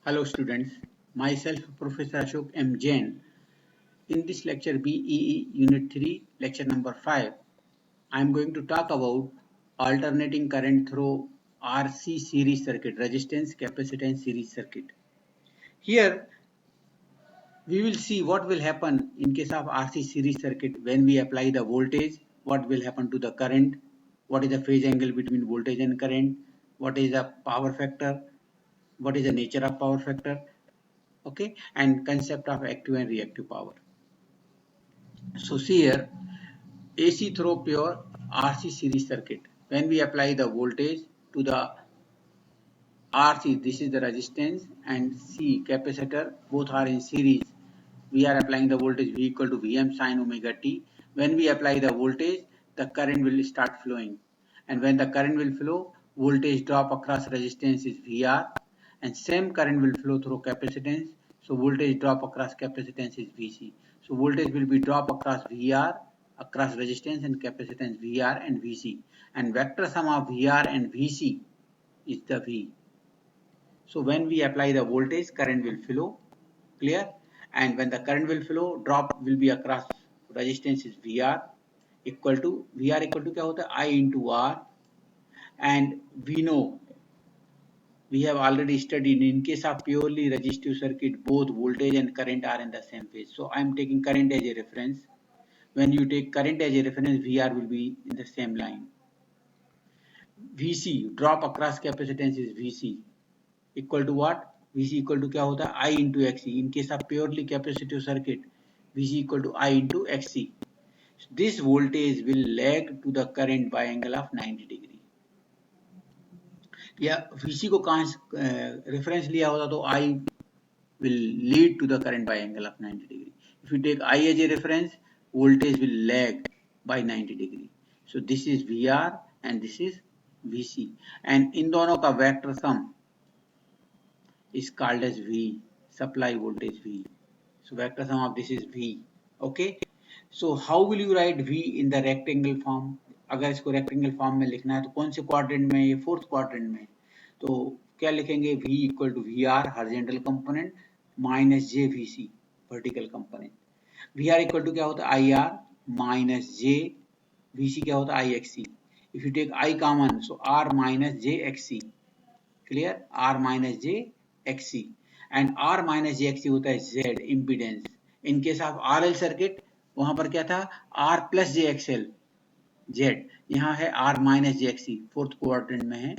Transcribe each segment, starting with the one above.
Hello students, myself Professor Ashok M. Jain. In this lecture BEE Unit 3, lecture number 5, I am going to talk about alternating current through RC series circuit, resistance capacitance series circuit. Here we will see what will happen in case of RC series circuit when we apply the voltage, what will happen to the current, what is the phase angle between voltage and current, what is the power factor, what is the nature of power factor, okay, and concept of active and reactive power. So see here, AC through pure RC series circuit. When we apply the voltage to the RC, this is the resistance, and C capacitor, both are in series. We are applying the voltage V equal to Vm sin omega t. When we apply the voltage, the current will start flowing, and when the current will flow, voltage drop across resistance is VR, and same current will flow through capacitance. So voltage drop across capacitance is Vc. So voltage will be drop across VR, across resistance and capacitance VR and Vc, and vector sum of VR and Vc is the V. So when we apply the voltage, current will flow, clear? And when the current will flow, drop will be across resistance is VR equal to क्या होता है I into R, and we know, we have already studied, in case of purely resistive circuit, both voltage and current are in the same phase. So I am taking current as a reference. When you take current as a reference, VR will be in the same line. VC, drop across capacitance is VC equal to what? Vc equal to क्या होता है I into Xc. In case of purely capacitive circuit, Vc equal to I into Xc. This voltage will lag to the current by angle of 90 degree. या Vc को कहाँ reference लिया होता तो I will lead to the current by angle of 90 degree. If you take I as a reference, voltage will lag by 90 degree. So this is VR and this is Vc, and इन दोनों का vector sum is called as V, supply voltage V. So vector sum of this is V. Okay. So how will you write V in the rectangle form? अगर इसको rectangle form में लिखना है तो कौन से quadrant में? ये fourth quadrant में. तो क्या लिखेंगे? V equal to VR horizontal component minus J VC vertical component. VR equal to क्या होता है? IR minus J VC क्या होता है? IXC. If you take I common, so R minus J XC. Clear? R minus J XC, and R minus J XC होता है Z impedance. In case of RL circuit, वहां पर क्या था? R plus J XL Z. यहाँ है R minus J XC, fourth quadrant में है.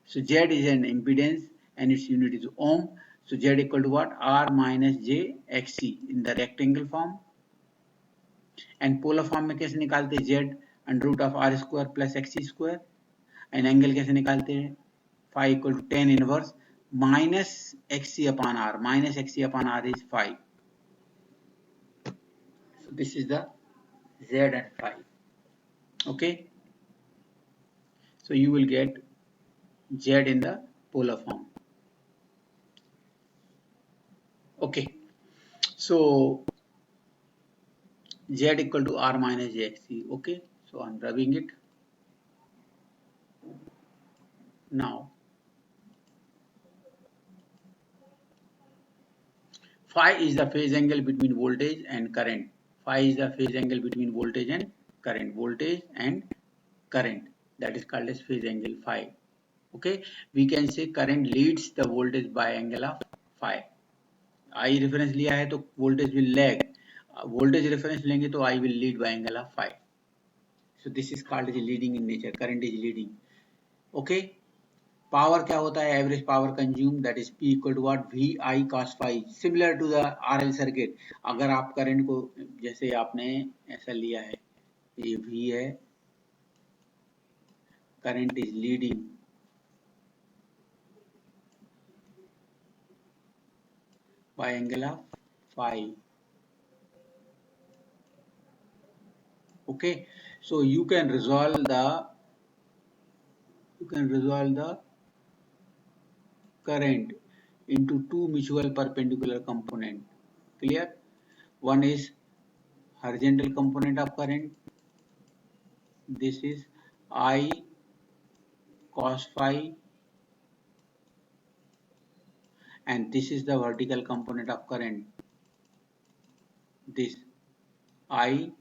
So Z is an impedance and its unit is ohm. So Z equal to what? R minus J XC in the rectangle form. And polar form में कैसे निकालते हैं? Z under root of R square plus XC square. And angle कैसे निकालते हैं? Phi equal to tan inverse minus XC upon R. Minus XC upon R is phi. So this is the Z and phi. Okay. So you will get Z in the polar form. Okay. So Z equal to R minus JXC. Okay. So I'm rubbing it. Now phi is the phase angle between voltage and current. Phi is the phase angle between voltage and current. Voltage and current. That is called as phase angle phi. Okay. We can say current leads the voltage by angle of phi. I reference लिया है तो voltage will lag. Voltage reference लेंगे तो I will lead by angle of phi. So this is called as leading in nature. Current is leading. Okay. Power क्या होता है? Average power consume, that is P equal to what? V I cos phi. Similar to the RL circuit. अगर आप current को जैसे आपने ऐसा लिया है, ये V है, current is leading by angle of phi. Okay, so you can resolve the current into two mutual perpendicular component. Clear? One is horizontal component of current. This is I cos phi, and this is the vertical component of current, this I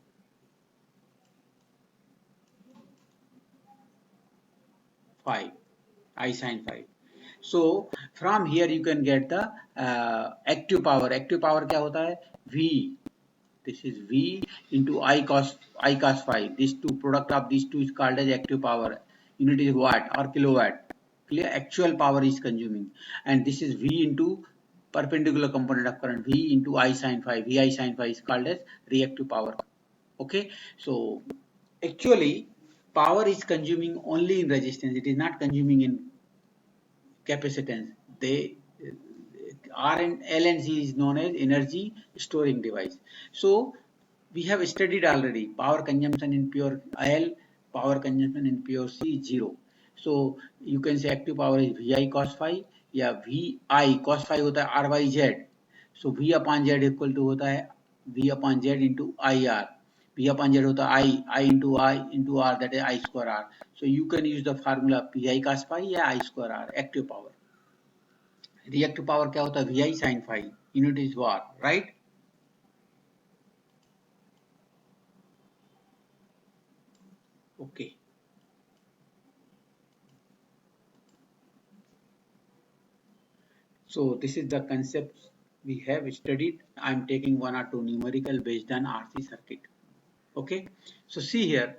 phi, I sin phi. So from here you can get the active power. Active power क्या होता है? V. This is V into I cos phi. These two product of these two is called as active power. Unit is watt or kilowatt. Clear? Actual power is consuming, and this is V into perpendicular component of current, V into I sin phi. V I sin phi is called as reactive power. Okay, so actually power is consuming only in resistance. It is not consuming in capacitance. They R and L and C is known as energy storing device. So we have studied already power consumption in pure L, power consumption in pure C, 0. So you can say active power is VI cos phi, या VI cos phi होता है R by Z. So V upon Z equal to होता है V upon Z into IR. V upon Z होता है I into R, that is I square R. So you can use the formula PI cos phi या I square R, active power. Reactive power क्या होता है? VI sin phi. Unit is what, right? Okay, so this is the concept we have studied. I am taking one or two numerical based on RC circuit. Okay, so see here,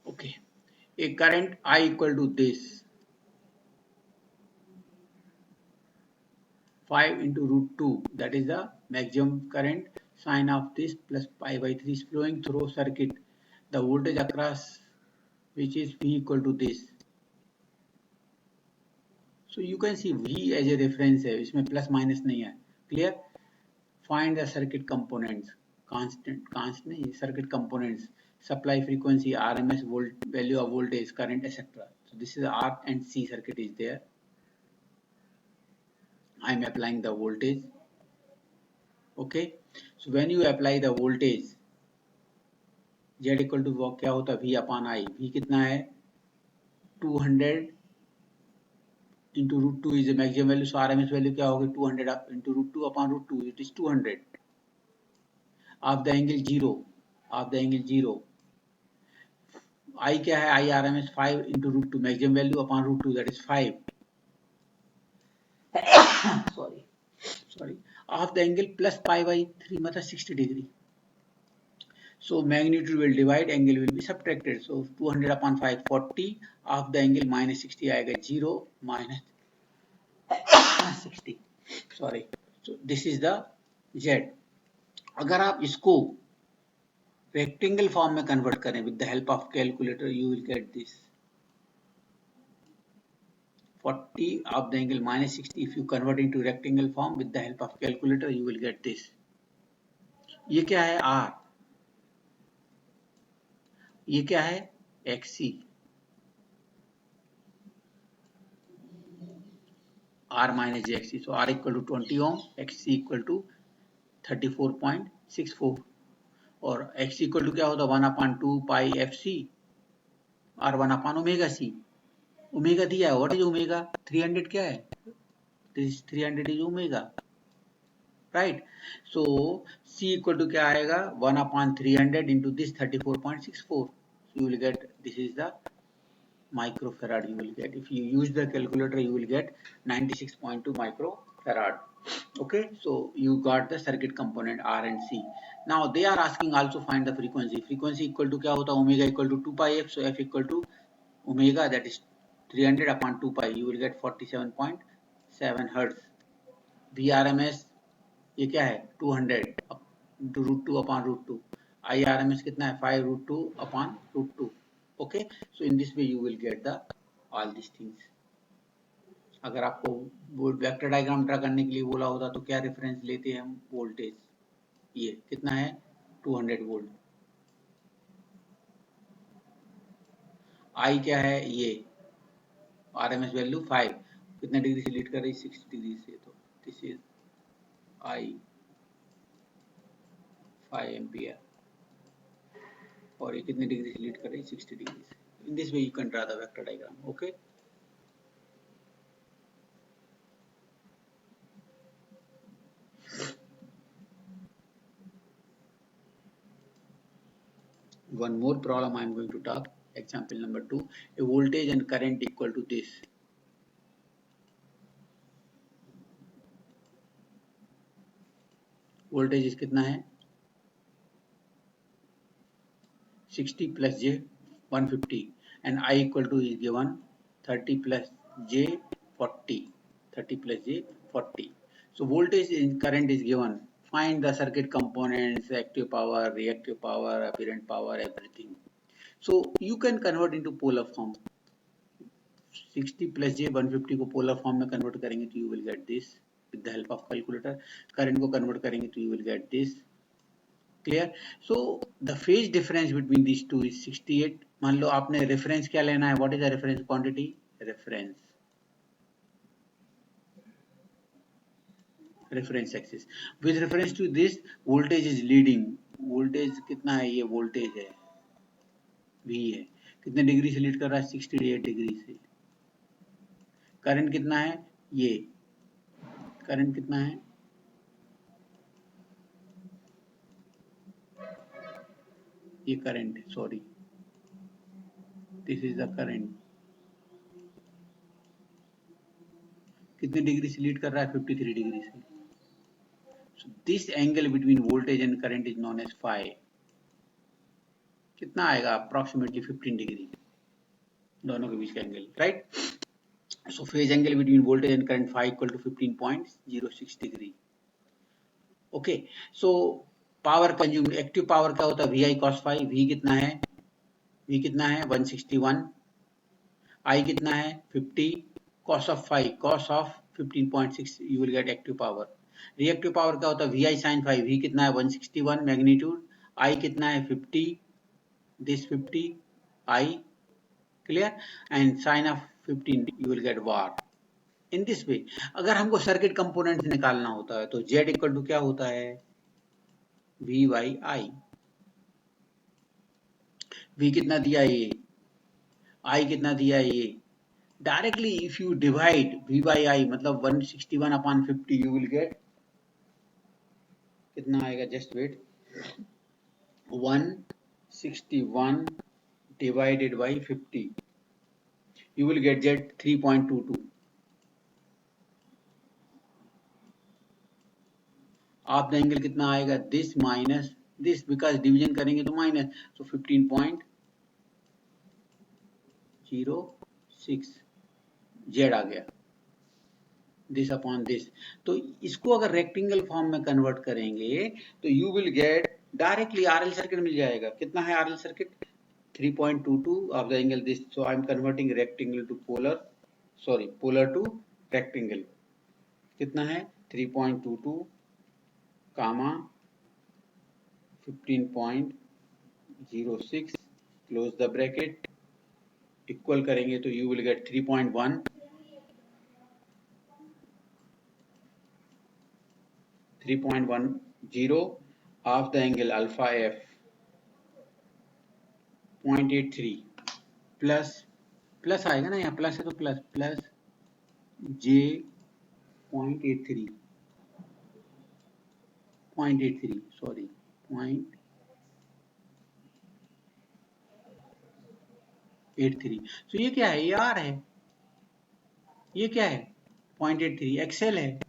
okay, a current I equal to this 5 into root 2, that is the maximum current. Sine of this plus pi by 3 is flowing through circuit. The voltage across which is V equal to this. So you can see V as a reference है, इसमें plus minus नहीं है. Clear? Find the circuit components. Constant नहीं, circuit components. Supply frequency, RMS value of voltage, current, etc. So this is R and C circuit is there. I am applying the voltage. Okay. So when you apply the voltage, Z equal to क्या होता है? V upon I. V कितना है? 200 into root 2 is the maximum value. So RMS value क्या होगी? 200 into root 2 upon root 2. It is 200. Of the angle 0. Of the angle 0. I क्या है? I RMS 5 into root 2. Maximum value upon root 2, that is 5. sorry, of the angle plus pi by 3 मतलब 60 degree. So magnitude will divide, angle will be subtracted. So 200 upon 5, 40. Of the angle minus 60 आएगा 0 minus 60. Sorry. So this is the Z. अगर आप इसको rectangle form में convert करें with the help of calculator, you will get this 40 of the angle minus 60. If you convert into rectangle form with the help of calculator, you will get this. ये क्या है? R. ये क्या है? XC. R minus XC. So R equal to 20 ohm, XC equal to 34.64. और X equal to क्या होता? 1/2 pi FC और 1/omega C. ओमेगा दिया है. What is omega? 300 क्या है? This 300 is omega. Right? So C equal to क्या आएगा? 1/300 into this 34.64. You will get, this is the microfarad you will get. If you use the calculator, you will get 96.2 microfarad. Okay, so you got the circuit component R and C. Now they are asking also find the frequency. Frequency equal to क्या होता? Omega equal to 2 pi f. So f equal to omega, that is 300 upon 2 pi. You will get 47.7 hertz. VRMS ये क्या है? 200 into root 2 upon root 2. IRMS कितना है? 5 root 2 upon root 2. Okay, so in this way you will get the all these things. अगर आपको vector diagram draw करने के लिए बोला होता तो क्या रेफरेंस लेते हैं हम? वोल्टेज. ये कितना है? 200 वोल्ट. आई क्या है? ये आरएमएस वैल्यू 5. कितने डिग्री से लीड कर रही? 60 डिग्री से. तो दिस इज आई 5 एम्पियर और ये कितने डिग्री से लीड कर रही है 60 डिग्री से. In this way you can draw the vector diagram. Okay. One more problem I am going to talk. Example number 2. A voltage and current equal to this. Voltage is कितना है 60 plus j 150 and I equal to is given 30 plus j 40. 30 plus j 40. So voltage and current is given. Find the circuit components, active power, reactive power, apparent power, everything. So you can convert into polar form. 60 plus j 150 को polar form में convert करेंगे तो you will get this with the help of calculator. current को convert करेंगे तो you will get this. Clear? So the phase difference between these two is 68. मान लो आपने reference क्या लेना है? What is the reference quantity? Reference axis. With reference to this, voltage is leading. Voltage कितना है? ये voltage है, V है. कितने डिग्री से लीड कर रहा है? 68 डिग्री से. करंट कितना है? ये करंट कितना है? ये करंट है, sorry, this is the current. कितने डिग्री से लीड कर रहा है? 53 डिग्री से. So this angle between voltage and current is known as phi. कितना आएगा? अप्रोक्सीमेटली 15 डिग्री दोनों के बीच का angle, right? So phase angle between voltage and current phi equal to 15.06 degree. Okay. So power consume, active power क्या होता है? V I cos phi. V कितना है? वी कितना है? 161. आई कितना है? 50. cos of phi, cos of 15.6, you will get active power. Reactive power क्या होता है? vi sin phi. v कितना है? 161 मैग्नीट्यूड. i कितना है? 50. this 50 i. clear? and sin of 15 you will get watt. in this way अगर हमको circuit components निकालना होता है तो z इक्वल टू क्या होता है? v by i. v कितना दिया है? ये i कितना दिया है? ये directly if you divide v by I मतलब 161 upon 50 you will get कितना आएगा? just wait. 161 divided by 50 you will get z 3.22. आप द एंगल कितना आएगा? this minus this, because division करेंगे तो माइनस, so 15.06 z आ गया. This upon this. तो इसको अगर रेक्टेंगल फॉर्म में कन्वर्ट करेंगे तो you will get directly RL circuit मिल जाएगा. कितना है RL circuit? 3.22 of the angle this. So I am converting rectangle to polar, sorry polar to rectangle. कितना है? 3.22 comma 15.06 close the bracket. Equal करेंगे तो you will get 3.10 of the angle alpha f 0.83 plus plus आएगा ना, यहाँ plus है तो plus plus j 0.83 sorry 0.83. तो ये क्या है? ये r है. ये क्या है? 0.83 एक्सएल है.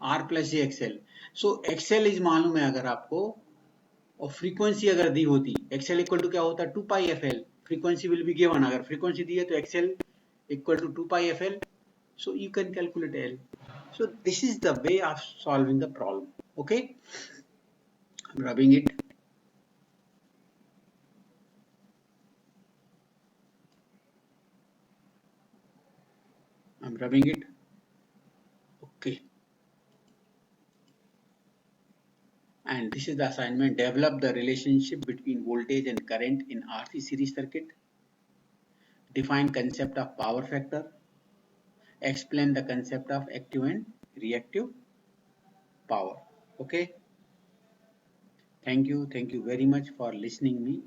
r plus J XL. So XL is मालूम है अगर आपको, और फ्रीक्वेंसी अगर दी होती, एक्सएल इक्वल टू क्या होता है? 2 pi F L. Frequency will be given. अगर फ्रीक्वेंसी दी है तो XL equal to 2 pi F L. So you can calculate L. So this is the way of solving the problem. Okay, I am rubbing it. I'm rubbing it. Okay. And this is the assignment. Develop the relationship between voltage and current in RC series circuit. Define concept of power factor. Explain the concept of active and reactive power. Okay. Thank you very much for listening me.